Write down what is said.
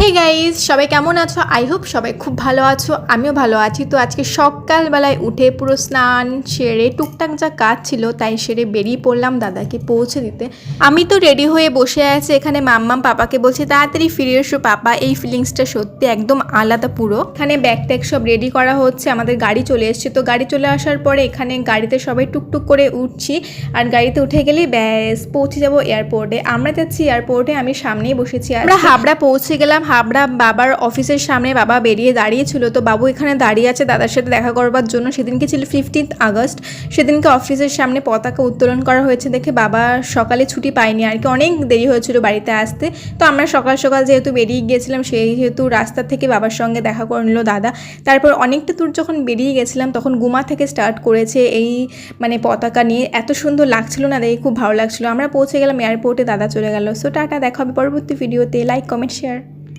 Hey guys, সবাই কেমন আছো? আই হোপ সবাই খুব ভালো আছো, আমিও ভালো আছি। তো আজকে সকালবেলায় উঠে পুরো স্নান সেরে টুকটাক যা কাজ ছিল তাই সেরে বেরিয়ে পড়লাম দাদাকে পৌঁছে দিতে। আমি তো রেডি হয়ে বসে আছি এখানে, মাম্মাম পাপাকে বলছি তাড়াতাড়ি ফিরে এসো পাপা। এই ফিলিংসটা সত্যি একদম আলাদা পুরো। এখানে ব্যাগ ট্যাগ সব রেডি করা হচ্ছে, আমাদের গাড়ি চলে এসছে। তো গাড়ি চলে আসার পরে এখানে গাড়িতে সবাই টুকটুক করে উঠছি, আর গাড়িতে উঠে গেলেই ব্যাস পৌঁছে যাবো এয়ারপোর্টে। আমরা যাচ্ছি এয়ারপোর্টে, আমি সামনেই বসেছি। আমরা হাবড়া পৌঁছে গেলাম। হাবড়া বাবার অফিসের সামনে বাবা বেরিয়ে দাঁড়িয়েছিল, তো বাবু এখানে দাঁড়িয়ে আছে দাদার সাথে দেখা করবার জন্য। সেদিনকে ছিল 15 আগস্ট, সেদিনকে অফিসের সামনে পতাকা উত্তোলন করা হয়েছে দেখে বাবা সকালে ছুটি পায়নি আর কি, অনেক দেরি হয়েছিল বাড়িতে আসতে। তো আমরা সকাল সকাল যেহেতু বেরিয়ে গিয়েছিলাম, সেহেতু রাস্তা থেকে বাবার সঙ্গে দেখা করে নিল দাদা। তারপর অনেকটা দূর যখন বেরিয়ে গেছিলাম তখন গুমা থেকে স্টার্ট করেছে এই পতাকা নিয়ে। এত সুন্দর লাগছিল না, দেখে খুব ভালো লাগছিল। আমরা পৌঁছে গেলাম এয়ারপোর্টে, দাদা চলে গেল। সো টাটা, দেখা হবে পরবর্তী ভিডিওতে। Like, comment, share.